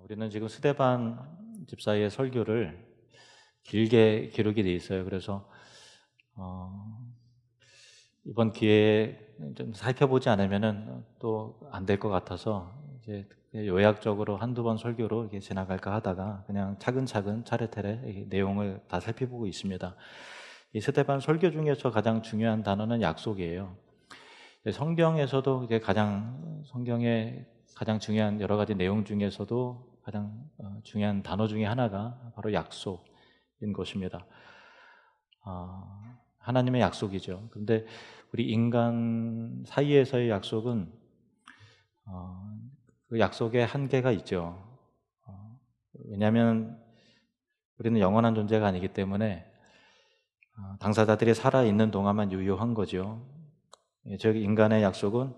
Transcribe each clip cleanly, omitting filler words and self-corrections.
우리는 지금 스데반 집사의 설교를 길게 기록이 돼 있어요. 그래서 어, 이번 기회에 좀 살펴보지 않으면은 또 안 될 것 같아서 이제 요약적으로 한두 번 설교로 이렇게 지나갈까 하다가 그냥 차근차근 차례차례 이 내용을 다 살펴보고 있습니다. 이 스데반 설교 중에서 가장 중요한 단어는 약속이에요. 성경에서도 이게 성경의 가장 중요한 여러 가지 내용 중에서도 가장 중요한 단어 중에 하나가 바로 약속인 것입니다. 하나님의 약속이죠. 그런데 우리 인간 사이에서의 약속은 그 약속에 한계가 있죠. 왜냐하면 우리는 영원한 존재가 아니기 때문에 당사자들이 살아있는 동안만 유효한 거죠. 즉 인간의 약속은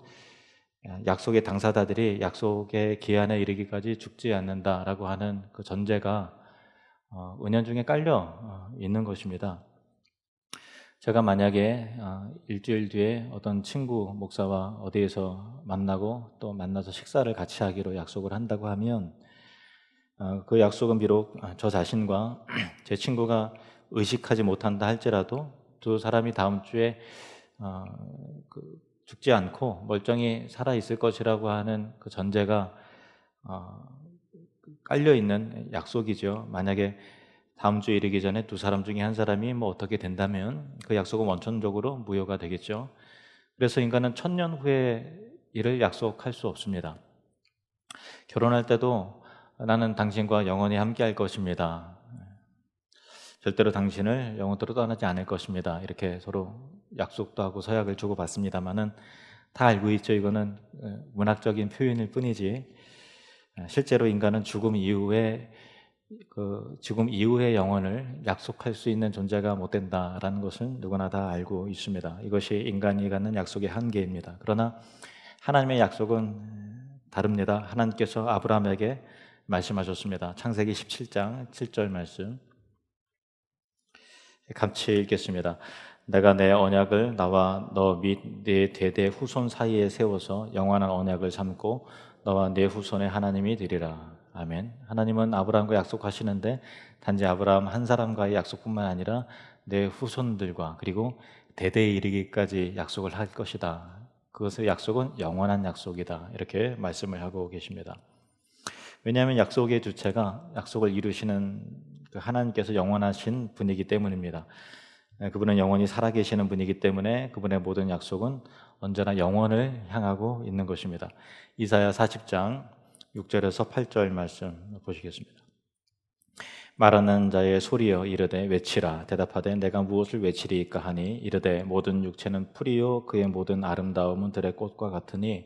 약속의 당사자들이 약속의 기한에 이르기까지 죽지 않는다라고 하는 그 전제가 은연중에 깔려 있는 것입니다. 제가 만약에 일주일 뒤에 어떤 친구 목사와 어디에서 만나고 또 만나서 식사를 같이 하기로 약속을 한다고 하면 그 약속은 비록 저 자신과 제 친구가 의식하지 못한다 할지라도 두 사람이 다음 주에 죽지 않고 멀쩡히 살아 있을 것이라고 하는 그 전제가 깔려 있는 약속이죠. 만약에 다음 주에 이르기 전에 두 사람 중에 한 사람이 어떻게 된다면 그 약속은 원천적으로 무효가 되겠죠. 그래서 인간은 1000년 후에 일을 약속할 수 없습니다. 결혼할 때도 나는 당신과 영원히 함께할 것입니다. 절대로 당신을 영원토록 떠나지 않을 것입니다. 이렇게 서로 약속도 하고 서약을 주고받습니다만은 다 알고 있죠. 이거는 문학적인 표현일 뿐이지 실제로 인간은 죽음 이후에 영혼을 약속할 수 있는 존재가 못 된다라는 것을 누구나 다 알고 있습니다. 이것이 인간이 갖는 약속의 한계입니다. 그러나 하나님의 약속은 다릅니다. 하나님께서 아브라함에게 말씀하셨습니다. 창세기 17장 7절 말씀 같이 읽겠습니다. 내가 내 언약을 나와 너 및 네 대대 후손 사이에 세워서 영원한 언약을 삼고 너와 네 후손의 하나님이 되리라. 아멘. 하나님은 아브라함과 약속하시는데 단지 아브라함 한 사람과의 약속뿐만 아니라 내 후손들과 그리고 대대에 이르기까지 약속을 할 것이다. 그것의 약속은 영원한 약속이다. 이렇게 말씀을 하고 계십니다. 왜냐하면 약속의 주체가 약속을 이루시는 그 하나님께서 영원하신 분이기 때문입니다. 그분은 영원히 살아계시는 분이기 때문에 그분의 모든 약속은 언제나 영원을 향하고 있는 것입니다. 이사야 40장 6절에서 8절 말씀 보시겠습니다. 말하는 자의 소리여 이르되 외치라. 대답하되 내가 무엇을 외치리이까 하니 이르되 모든 육체는 풀이요 그의 모든 아름다움은 들의 꽃과 같으니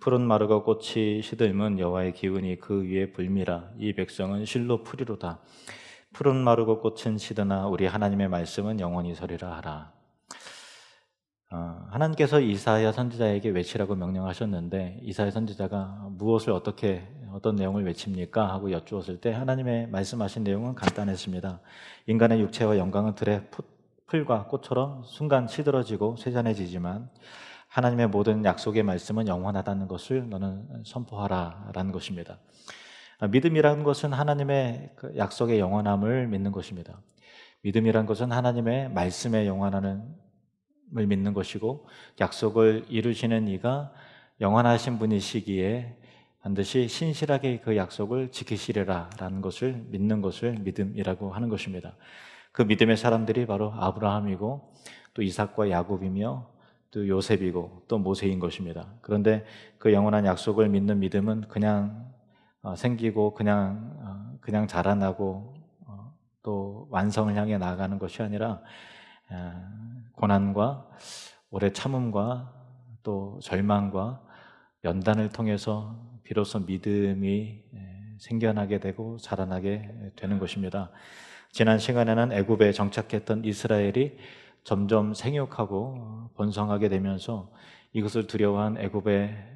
푸른 마르고 꽃이 시들면 여호와의 기운이 그 위에 불미라. 이 백성은 실로 풀이로다. 푸른 마르고 꽃은 시드나 우리 하나님의 말씀은 영원히 서리라 하라. 하나님께서 이사야 선지자에게 외치라고 명령하셨는데 이사야 선지자가 무엇을 어떤 내용을 외칩니까? 하고 여쭈었을 때 하나님의 말씀하신 내용은 간단했습니다. 인간의 육체와 영광은 들의 풀과 꽃처럼 순간 시들어지고 세잔해지지만 하나님의 모든 약속의 말씀은 영원하다는 것을 너는 선포하라 라는 것입니다. 믿음이라는 것은 하나님의 그 약속의 영원함을 믿는 것입니다. 믿음이란 것은 하나님의 말씀의 영원함을 믿는 것이고 약속을 이루시는 이가 영원하신 분이시기에 반드시 신실하게 그 약속을 지키시리라 라는 것을 믿는 것을 믿음이라고 하는 것입니다. 그 믿음의 사람들이 바로 아브라함이고 또 이삭과 야곱이며 또 요셉이고 또 모세인 것입니다. 그런데 그 영원한 약속을 믿는 믿음은 그냥 생기고 그냥 자라나고 또 완성을 향해 나아가는 것이 아니라 고난과 오래 참음과 또 절망과 연단을 통해서 비로소 믿음이 생겨나게 되고 자라나게 되는 것입니다. 지난 시간에는 애굽에 정착했던 이스라엘이 점점 생육하고 번성하게 되면서 이것을 두려워한 애굽의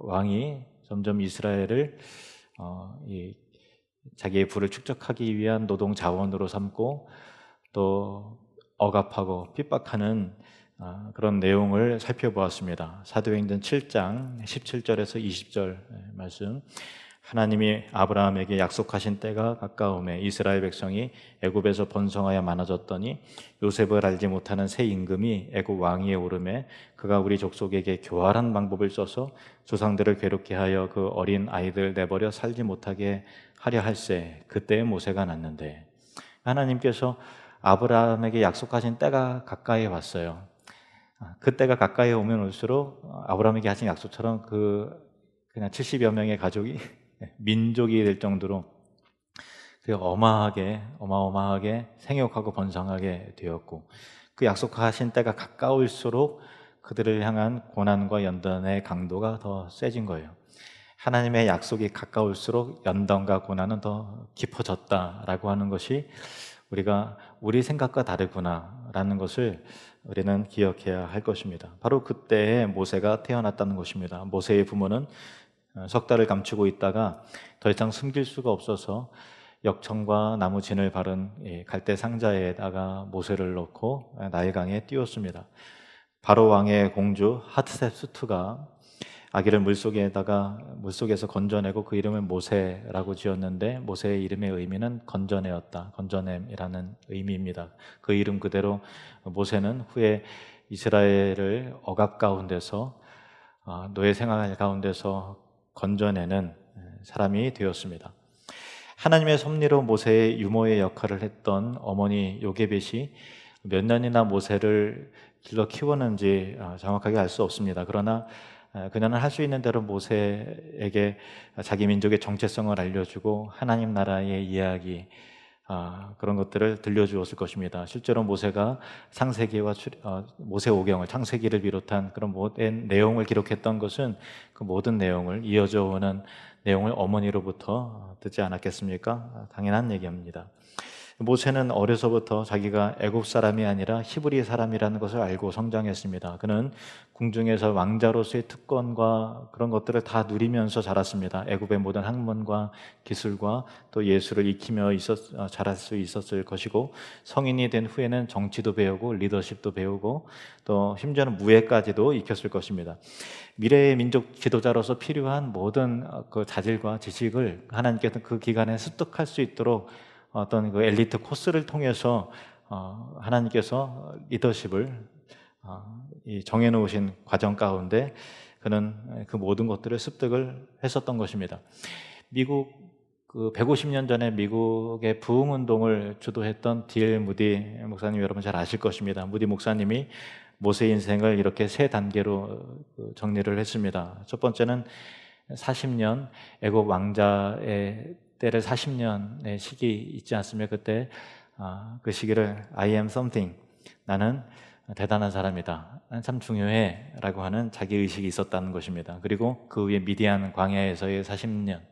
왕이 점점 이스라엘을 자기의 부를 축적하기 위한 노동 자원으로 삼고 또 억압하고 핍박하는 그런 내용을 살펴보았습니다. 사도행전 7장 17절에서 20절 말씀 하나님이 아브라함에게 약속하신 때가 가까움에 이스라엘 백성이 애굽에서 번성하여 많아졌더니 요셉을 알지 못하는 새 임금이 애굽 왕위에 오르매 그가 우리 족속에게 교활한 방법을 써서 조상들을 괴롭게 하여 그 어린 아이들 내버려 살지 못하게 하려 할세. 그때에 모세가 났는데, 하나님께서 아브라함에게 약속하신 때가 가까이 왔어요. 그 때가 가까이 오면 올수록 아브라함에게 하신 약속처럼 그냥 70여 명의 가족이 민족이 될 정도로 어마어마하게 생육하고 번성하게 되었고, 그 약속하신 때가 가까울수록 그들을 향한 고난과 연단의 강도가 더 세진 거예요. 하나님의 약속이 가까울수록 연단과 고난은 더 깊어졌다라고 하는 것이 우리 생각과 다르구나라는 것을 우리는 기억해야 할 것입니다. 바로 그때에 모세가 태어났다는 것입니다. 모세의 부모는 석 달을 감추고 있다가 더 이상 숨길 수가 없어서 역청과 나무 진을 바른 갈대 상자에다가 모세를 넣고 나일강에 띄웠습니다. 바로 왕의 공주 하트셉수트가 아기를 물속에서 건져내고 그 이름을 모세라고 지었는데, 모세의 이름의 의미는 건져내었다, 건져냄이라는 의미입니다. 그 이름 그대로 모세는 후에 이스라엘을 억압 가운데서 노예 생활 가운데서 건져내는 사람이 되었습니다. 하나님의 섭리로 모세의 유모의 역할을 했던 어머니 요게벳이 몇 년이나 모세를 길러 키웠는지 정확하게 알 수 없습니다. 그러나 그녀는 할 수 있는 대로 모세에게 자기 민족의 정체성을 알려주고 하나님 나라의 이야기, 그런 것들을 들려주었을 것입니다. 실제로 모세가 모세오경을, 창세기를 비롯한 그런 모든 내용을 기록했던 것은 그 모든 내용을, 이어져 오는 내용을 어머니로부터 듣지 않았겠습니까? 당연한 얘기입니다. 모세는 어려서부터 자기가 애굽 사람이 아니라 히브리 사람이라는 것을 알고 성장했습니다. 그는 궁중에서 왕자로서의 특권과 그런 것들을 다 누리면서 자랐습니다. 애굽의 모든 학문과 기술과 또 예술을 익히며 자랄 수 있었을 것이고, 성인이 된 후에는 정치도 배우고 리더십도 배우고 또 심지어는 무예까지도 익혔을 것입니다. 미래의 민족 지도자로서 필요한 모든 그 자질과 지식을 하나님께서 그 기간에 습득할 수 있도록 어떤 그 엘리트 코스를 통해서 하나님께서 리더십을 정해놓으신 과정 가운데 그는 그 모든 것들을 습득을 했었던 것입니다. 미국 150년 전에 미국의 부흥운동을 주도했던 D.L. 무디 목사님, 여러분 잘 아실 것입니다. 무디 목사님이 모세 인생을 이렇게 세 단계로 정리를 했습니다. 첫 번째는 40년 애굽 왕자의 때를 40년의 시기 있지 않습니까? 그때 그 시기를 I am something, 나는 대단한 사람이다, 나는 참 중요해 라고 하는 자기의식이 있었다는 것입니다. 그리고 그 후에 미디안 광야에서의 40년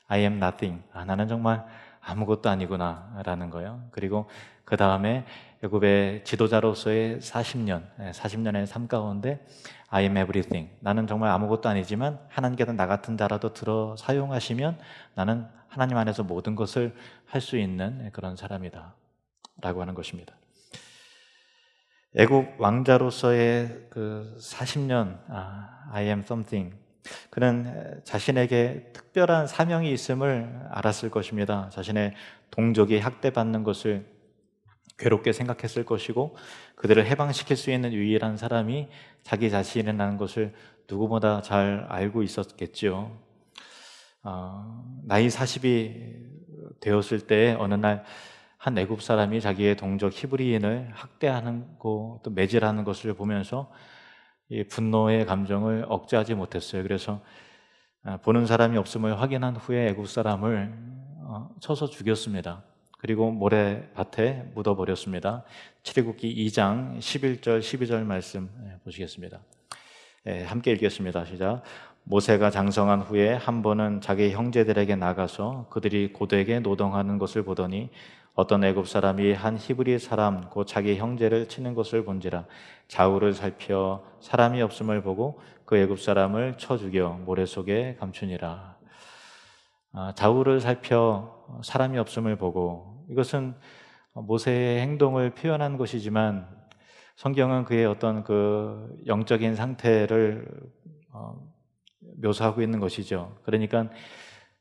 I am nothing, 나는 정말 아무것도 아니구나 라는 거예요. 그리고 그 다음에 애굽의 지도자로서의 40년의 삶 가운데 I am everything, 나는 정말 아무것도 아니지만 하나님께서 나 같은 자라도 들어 사용하시면 나는 하나님 안에서 모든 것을 할 수 있는 그런 사람이다 라고 하는 것입니다. 애굽 왕자로서의 그 40년 I am something, 그는 자신에게 특별한 사명이 있음을 알았을 것입니다. 자신의 동족이 학대받는 것을 괴롭게 생각했을 것이고, 그들을 해방시킬 수 있는 유일한 사람이 자기 자신이라는 것을 누구보다 잘 알고 있었겠죠. 나이 40이 되었을 때 어느 날 한 애굽 사람이 자기의 동족 히브리인을 학대하는 또 매질하는 것을 보면서 이 분노의 감정을 억제하지 못했어요. 그래서 보는 사람이 없음을 확인한 후에 애굽 사람을 쳐서 죽였습니다. 그리고 모래밭에 묻어버렸습니다. 출애굽기 2장 11절 12절 말씀 보시겠습니다. 함께 읽겠습니다. 시작. 모세가 장성한 후에 한 번은 자기 형제들에게 나가서 그들이 고되게 노동하는 것을 보더니 어떤 애굽 사람이 한 히브리 사람 곧 자기 형제를 치는 것을 본지라. 좌우를 살펴 사람이 없음을 보고 그 애굽 사람을 쳐 죽여 모래 속에 감추니라. 좌우를 살펴 사람이 없음을 보고, 이것은 모세의 행동을 표현한 것이지만 성경은 그의 어떤 그 영적인 상태를 묘사하고 있는 것이죠. 그러니까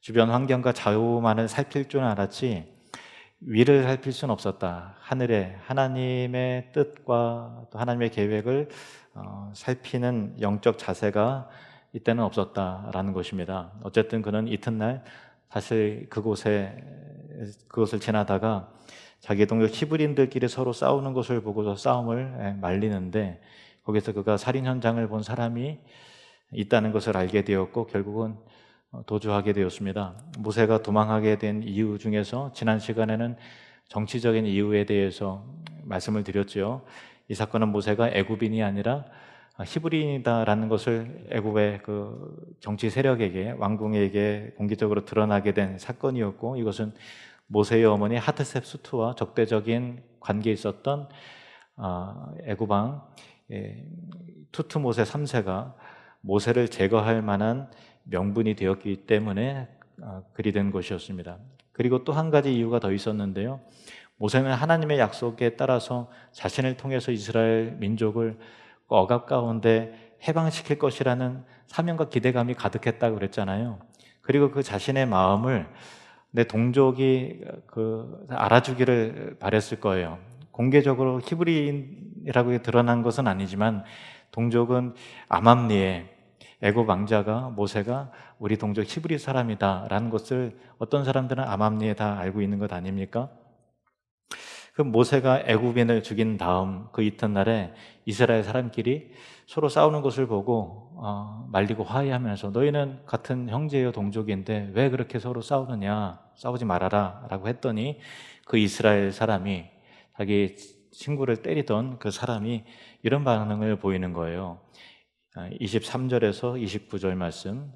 주변 환경과 좌우만을 살필 줄 알았지 위를 살필 수는 없었다. 하늘에 하나님의 뜻과 또 하나님의 계획을 살피는 영적 자세가 이때는 없었다라는 것입니다. 어쨌든 그는 이튿날 사실 그곳을 지나다가 자기 동료 히브리인들끼리 서로 싸우는 것을 보고서 싸움을 말리는데, 거기서 그가 살인 현장을 본 사람이 있다는 것을 알게 되었고 결국은 도주하게 되었습니다. 모세가 도망하게 된 이유 중에서 지난 시간에는 정치적인 이유에 대해서 말씀을 드렸죠. 이 사건은 모세가 애굽인이 아니라 히브리인이다라는 것을 애굽의 그 정치 세력에게, 왕궁에게 공개적으로 드러나게 된 사건이었고, 이것은 모세의 어머니 하트셉수트와 적대적인 관계에 있었던 애굽 왕 투트모세 3세가 모세를 제거할 만한 명분이 되었기 때문에 그리 된 것이었습니다. 그리고 또 한 가지 이유가 더 있었는데요. 모세는 하나님의 약속에 따라서 자신을 통해서 이스라엘 민족을 억압 가운데 해방시킬 것이라는 사명과 기대감이 가득했다고 그랬잖아요. 그리고 그 자신의 마음을 내 동족이 알아주기를 바랬을 거예요. 공개적으로 히브리인이라고 드러난 것은 아니지만 동족은 암암리에 애굽 왕자가 모세가 우리 동족 히브리 사람이다라는 것을 어떤 사람들은 암암리에 다 알고 있는 것 아닙니까? 그 모세가 애굽인을 죽인 다음 그 이튿날에 이스라엘 사람끼리 서로 싸우는 것을 보고 말리고 화해하면서 너희는 같은 형제여 동족인데 왜 그렇게 서로 싸우느냐, 싸우지 말아라 라고 했더니 그 이스라엘 사람이, 자기 친구를 때리던 그 사람이 이런 반응을 보이는 거예요. 23절에서 29절 말씀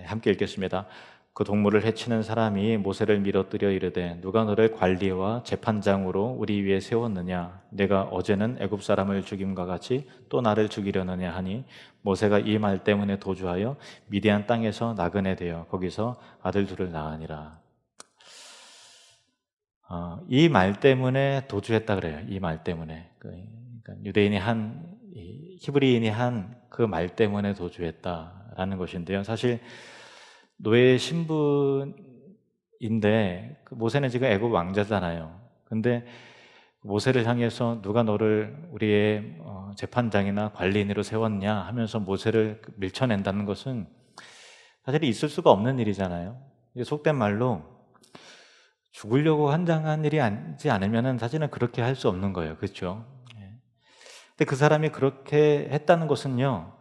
함께 읽겠습니다. 그 동물을 해치는 사람이 모세를 밀어뜨려 이르되 누가 너를 관리와 재판장으로 우리 위에 세웠느냐? 내가 어제는 애굽 사람을 죽임과 같이 또 나를 죽이려느냐 하니 모세가 이 말 때문에 도주하여 미디안 땅에서 나그네 되어 거기서 아들 둘을 낳으니라. 이 말 때문에 도주했다 그래요. 이 말 때문에. 그러니까 유대인이 히브리인이 한 그 말 때문에 도주했다라는 것인데요. 사실 노예 신분인데 모세는 지금 애굽 왕자잖아요. 근데 모세를 향해서 누가 너를 우리의 재판장이나 관리인으로 세웠냐 하면서 모세를 밀쳐낸다는 것은 사실 있을 수가 없는 일이잖아요. 속된 말로 죽으려고 한장한 일이 아니지 않으면 사실은 그렇게 할 수 없는 거예요. 그렇죠? 근데 그 사람이 그렇게 했다는 것은요,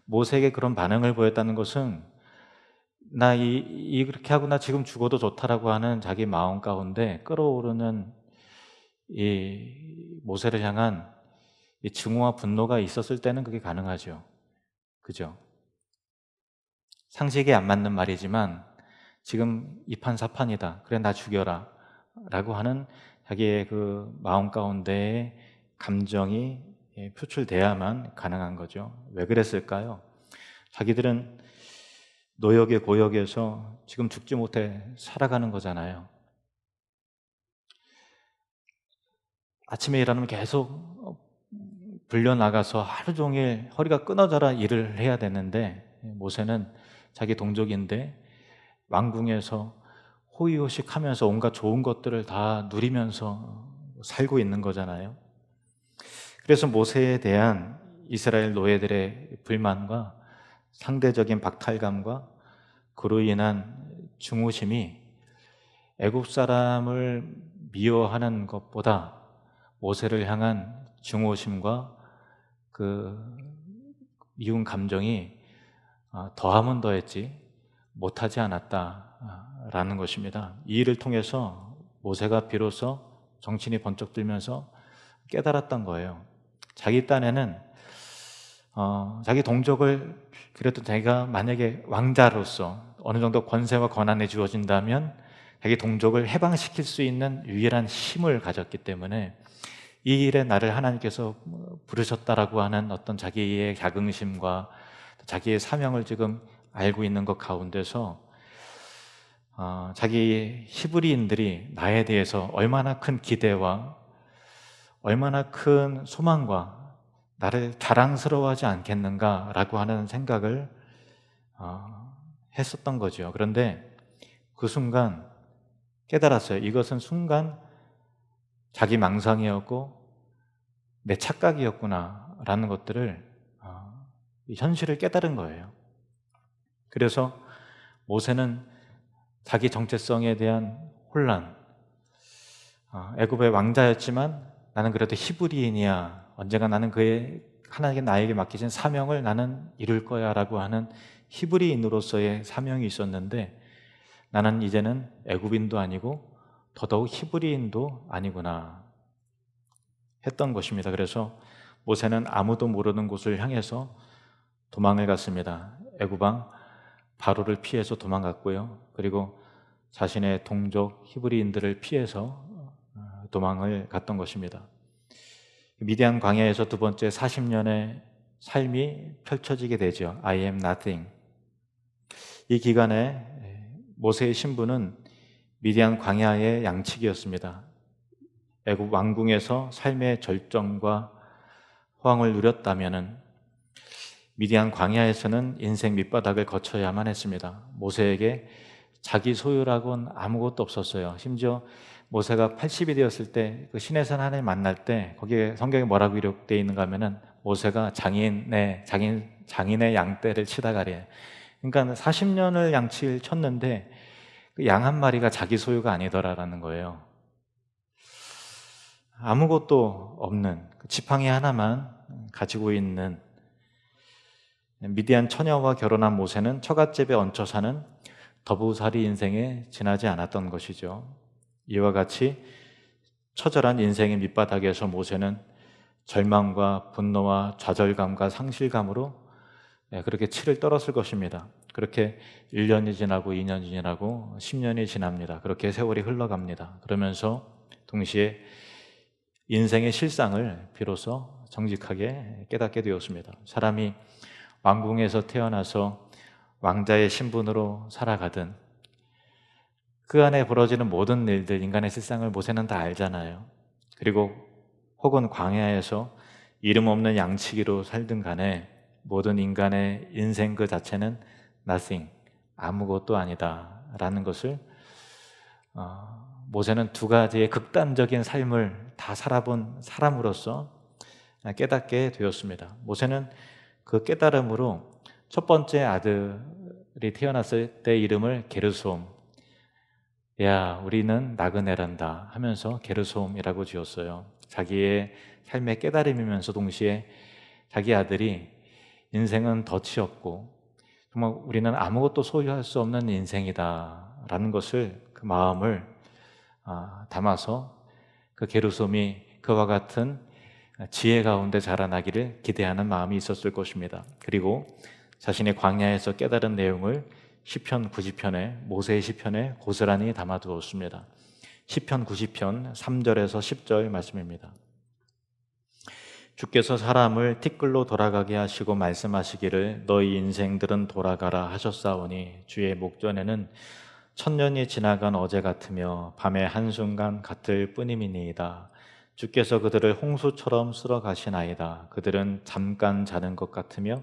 모세에게 그런 반응을 보였다는 것은 나 이렇게 하고 나 지금 죽어도 좋다라고 하는 자기 마음 가운데 끓어오르는 이 모세를 향한 이 증오와 분노가 있었을 때는 그게 가능하죠. 그죠? 상식에 안 맞는 말이지만 지금 이판사판이다. 그래 나 죽여라. 라고 하는 자기의 그 마음 가운데의 감정이 표출돼야만 가능한 거죠. 왜 그랬을까요? 자기들은 노역의 고역에서 지금 죽지 못해 살아가는 거잖아요. 아침에 일하면 계속 불려나가서 하루 종일 허리가 끊어져라 일을 해야 되는데, 모세는 자기 동족인데 왕궁에서 호의호식하면서 온갖 좋은 것들을 다 누리면서 살고 있는 거잖아요. 그래서 모세에 대한 이스라엘 노예들의 불만과 상대적인 박탈감과 그로 인한 증오심이 애굽 사람을 미워하는 것보다 모세를 향한 증오심과 그 미운 감정이 더하면 더했지 못하지 않았다라는 것입니다. 이 일을 통해서 모세가 비로소 정신이 번쩍 들면서 깨달았던 거예요. 자기 딴에는 자기 동족을, 그래도 자기가 만약에 왕자로서 어느 정도 권세와 권한이 주어진다면 자기 동족을 해방시킬 수 있는 유일한 힘을 가졌기 때문에 이 일에 나를 하나님께서 부르셨다라고 하는 어떤 자기의 자긍심과 자기의 사명을 지금 알고 있는 것 가운데서 자기 히브리인들이 나에 대해서 얼마나 큰 기대와 얼마나 큰 소망과 나를 자랑스러워하지 않겠는가라고 하는 생각을 했었던 거죠. 그런데 그 순간 깨달았어요. 이것은 순간 자기 망상이었고 내 착각이었구나 라는 것들을 이 현실을 깨달은 거예요. 그래서 모세는 자기 정체성에 대한 혼란, 애굽의 왕자였지만 나는 그래도 히브리인이야, 언젠가 나는 하나님께 나에게 맡기신 사명을 나는 이룰 거야 라고 하는 히브리인으로서의 사명이 있었는데, 나는 이제는 애굽인도 아니고 더더욱 히브리인도 아니구나 했던 것입니다. 그래서 모세는 아무도 모르는 곳을 향해서 도망을 갔습니다. 애굽 왕 바로를 피해서 도망갔고요. 그리고 자신의 동족 히브리인들을 피해서 도망을 갔던 것입니다. 미디안 광야에서 두 번째 40년의 삶이 펼쳐지게 되죠. I am nothing. 이 기간에 모세의 신분은 미디안 광야의 양치기였습니다. 애굽 왕궁에서 삶의 절정과 호황을 누렸다면은 미디안 광야에서는 인생 밑바닥을 거쳐야만 했습니다. 모세에게 자기 소유라고는 아무것도 없었어요. 심지어 모세가 80이 되었을 때 그 시내산 하나님 만날 때 거기에 성경에 뭐라고 기록되어 있는가 하면은 모세가 장인의 양떼를 치다 가래. 그러니까 40년을 양치를 쳤는데 그 양 한 마리가 자기 소유가 아니더라라는 거예요. 아무것도 없는 지팡이 하나만 가지고 있는 미디안 처녀와 결혼한 모세는 처갓집에 얹혀 사는 더부살이 인생에 지나지 않았던 것이죠. 이와 같이 처절한 인생의 밑바닥에서 모세는 절망과 분노와 좌절감과 상실감으로 그렇게 치를 떨었을 것입니다. 그렇게 1년이 지나고 2년이 지나고 10년이 지납니다. 그렇게 세월이 흘러갑니다. 그러면서 동시에 인생의 실상을 비로소 정직하게 깨닫게 되었습니다. 사람이 왕궁에서 태어나서 왕자의 신분으로 살아가든 그 안에 벌어지는 모든 일들, 인간의 실상을 모세는 다 알잖아요. 그리고 혹은 광야에서 이름 없는 양치기로 살든 간에 모든 인간의 인생 그 자체는 nothing, 아무것도 아니다 라는 것을 모세는 두 가지의 극단적인 삶을 다 살아본 사람으로서 깨닫게 되었습니다. 모세는 그 깨달음으로 첫 번째 아들이 태어났을 때 이름을 게르솜, 야 우리는 나그네란다 하면서 게르솜이라고 지었어요. 자기의 삶의 깨달음이면서 동시에 자기 아들이 인생은 덫이 없고 정말 우리는 아무것도 소유할 수 없는 인생이다 라는 것을, 그 마음을 담아서 그 게르솜이 그와 같은 지혜 가운데 자라나기를 기대하는 마음이 있었을 것입니다. 그리고 자신의 광야에서 깨달은 내용을 시편 90편에, 모세의 시편에 고스란히 담아두었습니다. 시편 90편 3절에서 10절 말씀입니다. 주께서 사람을 티끌로 돌아가게 하시고 말씀하시기를 너희 인생들은 돌아가라 하셨사오니 주의 목전에는 천년이 지나간 어제 같으며 밤의 한순간 같을 뿐임이니이다. 주께서 그들을 홍수처럼 쓸어 가시나이다. 그들은 잠깐 자는 것 같으며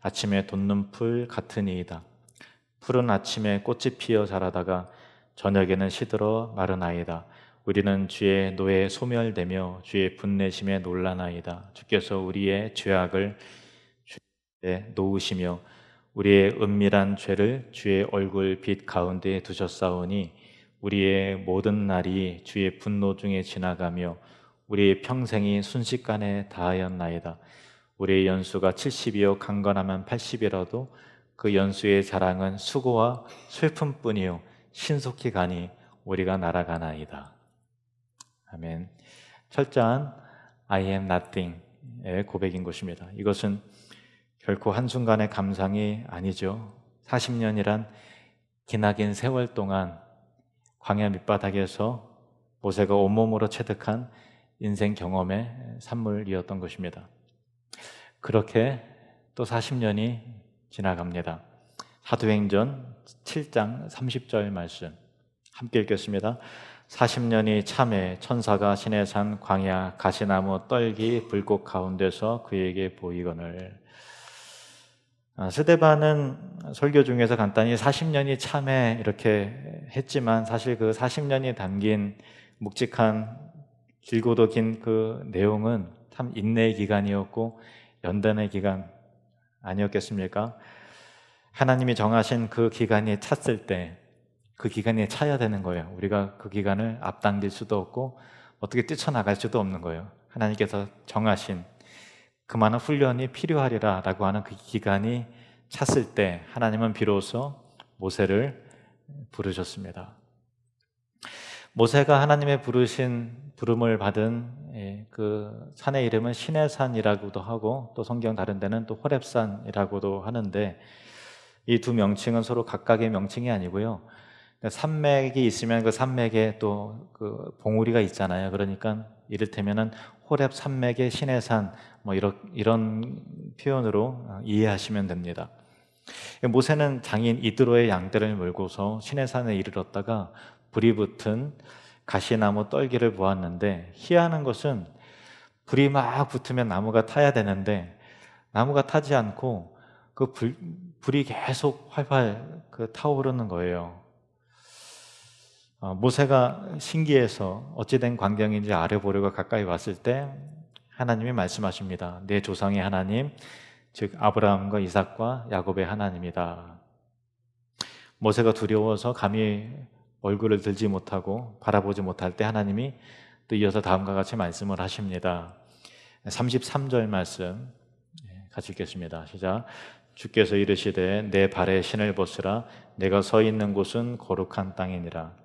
아침에 돋는 풀 같으니이다. 푸른 아침에 꽃이 피어 자라다가 저녁에는 시들어 마르나이다. 우리는 주의 노에 소멸되며 주의 분내심에 놀라나이다. 주께서 우리의 죄악을 주에 놓으시며 우리의 은밀한 죄를 주의 얼굴 빛 가운데 두셨사오니 우리의 모든 날이 주의 분노 중에 지나가며 우리의 평생이 순식간에 다하였나이다. 우리의 연수가 70이요 강건하면 80이라도 그 연수의 자랑은 수고와 슬픔뿐이요 신속히 가니 우리가 날아가나이다. 아멘. 철저한 I am nothing의 고백인 것입니다. 이것은 결코 한순간의 감상이 아니죠. 40년이란 기나긴 세월 동안 광야 밑바닥에서 모세가 온몸으로 체득한 인생 경험의 산물이었던 것입니다. 그렇게 또 40년이 지나갑니다. 사도행전 7장 30절 말씀 함께 읽겠습니다. 40년이 참에 천사가 시내산 광야 가시나무 떨기 불꽃 가운데서 그에게 보이거늘. 스데반은 설교 중에서 간단히 40년이 참해 이렇게 했지만 사실 그 40년이 담긴 묵직한 길고도 긴 그 내용은 참 인내의 기간이었고 연단의 기간 아니었겠습니까? 하나님이 정하신 그 기간이 찼을 때 그 기간이 차야 되는 거예요. 우리가 그 기간을 앞당길 수도 없고 어떻게 뛰쳐나갈 수도 없는 거예요. 하나님께서 정하신 그 많은 훈련이 필요하리라 라고 하는 그 기간이 찼을 때 하나님은 비로소 모세를 부르셨습니다. 모세가 하나님의 부름을 받은 그 산의 이름은 시내산이라고도 하고 또 성경 다른 데는 또 호렙산이라고도 하는데 이 두 명칭은 서로 각각의 명칭이 아니고요. 산맥이 있으면 그 산맥에 또 그 봉우리가 있잖아요. 그러니까 이를테면은 호렙 산맥의 시내산 뭐 이런 표현으로 이해하시면 됩니다. 모세는 장인 이드로의 양떼를 몰고서 시내산에 이르렀다가 불이 붙은 가시나무 떨기를 보았는데 희한한 것은 불이 막 붙으면 나무가 타야 되는데 나무가 타지 않고 그 불이 계속 활활 타오르는 거예요. 모세가 신기해서 어찌된 광경인지 알아보려고 가까이 왔을 때 하나님이 말씀하십니다. 내 조상의 하나님, 즉 아브라함과 이삭과 야곱의 하나님이다. 모세가 두려워서 감히 얼굴을 들지 못하고 바라보지 못할 때 하나님이 또 이어서 다음과 같이 말씀을 하십니다. 33절 말씀 같이 읽겠습니다. 시작. 주께서 이르시되 내 발에 신을 벗으라. 내가 서 있는 곳은 거룩한 땅이니라.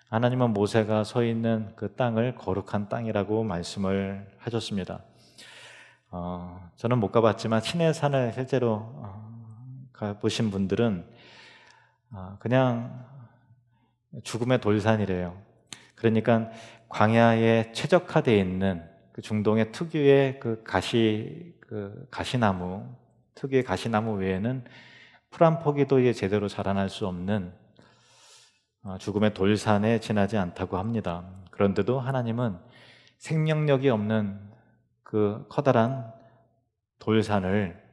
하나님은 모세가 서 있는 그 땅을 거룩한 땅이라고 말씀을 하셨습니다. 저는 못 가봤지만 시내산을 실제로 가보신 분들은 그냥 죽음의 돌산이래요. 그러니까 광야에 최적화되어 있는 그 중동의 특유의 그 가시나무 특유의 가시나무 외에는 풀 한 포기도 제대로 자라날 수 없는 죽음의 돌산에 지나지 않다고 합니다. 그런데도 하나님은 생명력이 없는 그 커다란 돌산을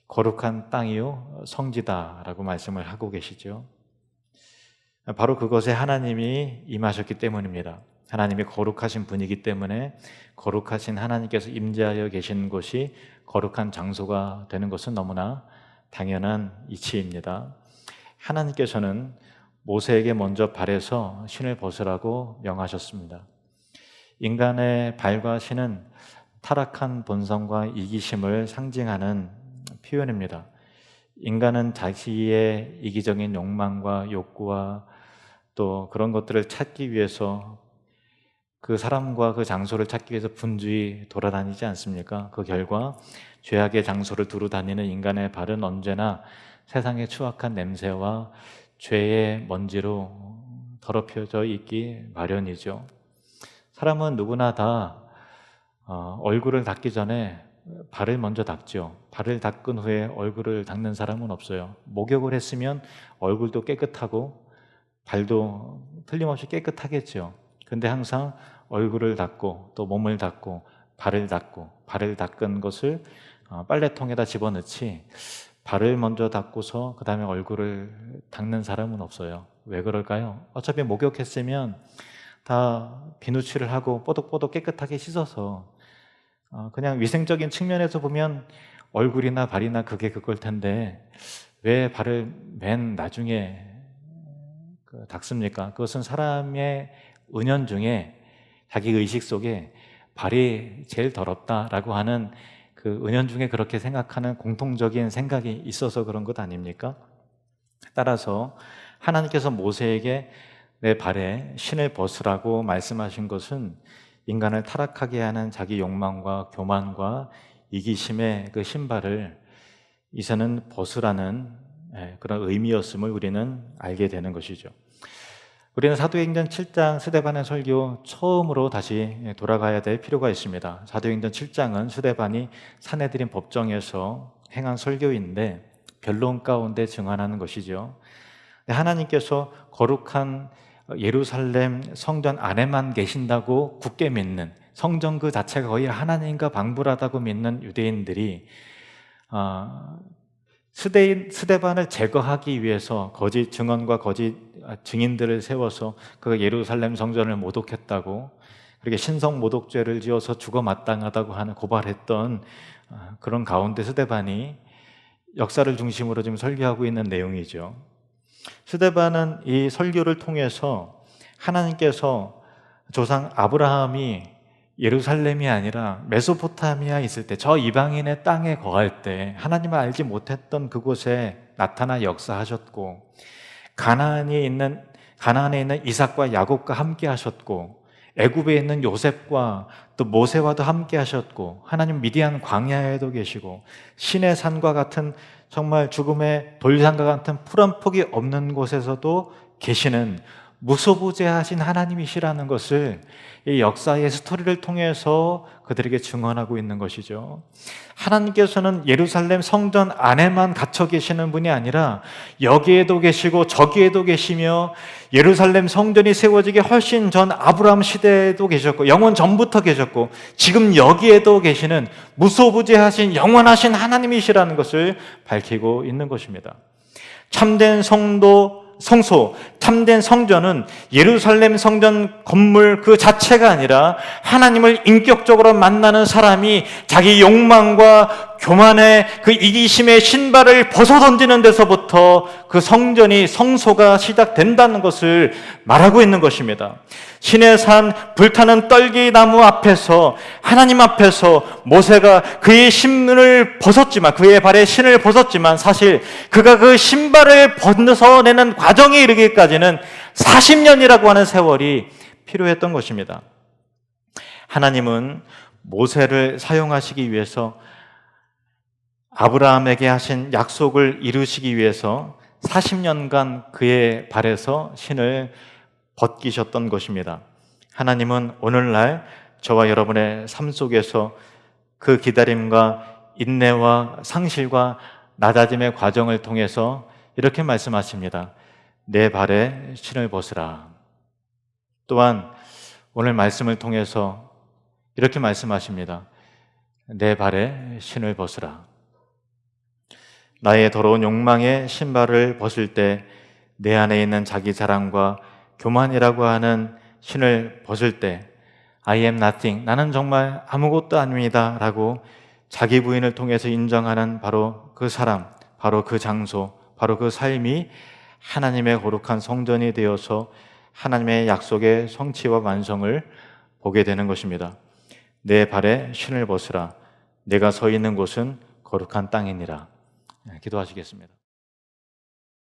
거룩한 땅이요 성지다라고 말씀을 하고 계시죠. 바로 그것에 하나님이 임하셨기 때문입니다. 하나님이 거룩하신 분이기 때문에 거룩하신 하나님께서 임재하여 계신 곳이 거룩한 장소가 되는 것은 너무나 당연한 이치입니다. 하나님께서는 모세에게 먼저 발에서 신을 벗으라고 명하셨습니다. 인간의 발과 신은 타락한 본성과 이기심을 상징하는 표현입니다. 인간은 자기의 이기적인 욕망과 욕구와 또 그런 것들을 찾기 위해서 그 사람과 그 장소를 찾기 위해서 분주히 돌아다니지 않습니까? 그 결과 죄악의 장소를 두루 다니는 인간의 발은 언제나 세상의 추악한 냄새와 죄의 먼지로 더럽혀져 있기 마련이죠. 사람은 누구나 다 얼굴을 닦기 전에 발을 먼저 닦죠. 발을 닦은 후에 얼굴을 닦는 사람은 없어요. 목욕을 했으면 얼굴도 깨끗하고 발도 틀림없이 깨끗하겠죠. 근데 항상 얼굴을 닦고 또 몸을 닦고 발을 닦은 것을 빨래통에다 집어넣지 발을 먼저 닦고서 그 다음에 얼굴을 닦는 사람은 없어요. 왜 그럴까요? 어차피 목욕했으면 다 비누칠을 하고 뽀독뽀독 깨끗하게 씻어서 그냥 위생적인 측면에서 보면 얼굴이나 발이나 그게 그걸 텐데 왜 발을 맨 나중에 닦습니까? 그것은 사람의 은연중에 자기 의식 속에 발이 제일 더럽다라고 하는 그 은연중에 그렇게 생각하는 공통적인 생각이 있어서 그런 것 아닙니까? 따라서 하나님께서 모세에게 내 발에 신을 벗으라고 말씀하신 것은 인간을 타락하게 하는 자기 욕망과 교만과 이기심의 그 신발을 이제는 벗으라는 그런 의미였음을 우리는 알게 되는 것이죠. 우리는 사도행전 7장 스데반의 설교 처음으로 다시 돌아가야 될 필요가 있습니다. 사도행전 7장은 스데반이 사내들인 법정에서 행한 설교인데 변론 가운데 증언하는 것이죠. 하나님께서 거룩한 예루살렘 성전 안에만 계신다고 굳게 믿는, 성전 그 자체가 거의 하나님과 방불하다고 믿는 유대인들이 스데반을 제거하기 위해서 거짓 증언과 거짓 증인들을 세워서 그 예루살렘 성전을 모독했다고, 그렇게 신성 모독죄를 지어서 죽어 마땅하다고 하는 고발했던 그런 가운데 스데반이 역사를 중심으로 지금 설교하고 있는 내용이죠. 스데반은 이 설교를 통해서 하나님께서 조상 아브라함이 예루살렘이 아니라 메소포타미아에 있을 때, 저 이방인의 땅에 거할 때 하나님을 알지 못했던 그곳에 나타나 역사하셨고, 가나안에 있는 이삭과 야곱과 함께 하셨고, 애굽에 있는 요셉과 또 모세와도 함께 하셨고, 하나님 미디안 광야에도 계시고, 신의 산과 같은 정말 죽음의 돌산과 같은 풀 한 폭이 없는 곳에서도 계시는 무소부재하신 하나님이시라는 것을 이 역사의 스토리를 통해서 그들에게 증언하고 있는 것이죠. 하나님께서는 예루살렘 성전 안에만 갇혀 계시는 분이 아니라 여기에도 계시고 저기에도 계시며, 예루살렘 성전이 세워지기 훨씬 전 아브라함 시대에도 계셨고 영원 전부터 계셨고 지금 여기에도 계시는 무소부재하신 영원하신 하나님이시라는 것을 밝히고 있는 것입니다. 참된 성소, 참된 성전은 예루살렘 성전 건물 그 자체가 아니라 하나님을 인격적으로 만나는 사람이 자기 욕망과 교만의 그 이기심의 신발을 벗어던지는 데서부터 그 성소가 시작된다는 것을 말하고 있는 것입니다. 신의 산 불타는 떨기나무 앞에서, 하나님 앞에서 모세가 그의 신을 벗었지만, 그의 발에 신을 벗었지만 사실 그가 그 신발을 벗어내는 과정에 이르기까지는 40년이라고 하는 세월이 필요했던 것입니다. 하나님은 모세를 사용하시기 위해서, 아브라함에게 하신 약속을 이루시기 위해서 40년간 그의 발에서 신을 벗기셨던 것입니다. 하나님은 오늘날 저와 여러분의 삶 속에서 그 기다림과 인내와 상실과 낮아짐의 과정을 통해서 이렇게 말씀하십니다. 내 발에 신을 벗으라. 또한 오늘 말씀을 통해서 이렇게 말씀하십니다. 내 발에 신을 벗으라. 나의 더러운 욕망의 신발을 벗을 때, 내 안에 있는 자기 자랑과 교만이라고 하는 신을 벗을 때, I am nothing, 나는 정말 아무것도 아닙니다 라고 자기 부인을 통해서 인정하는 바로 그 사람, 바로 그 장소, 바로 그 삶이 하나님의 거룩한 성전이 되어서 하나님의 약속의 성취와 완성을 보게 되는 것입니다. 내 발에 신을 벗으라. 내가 서 있는 곳은 거룩한 땅이니라. 기도하시겠습니다.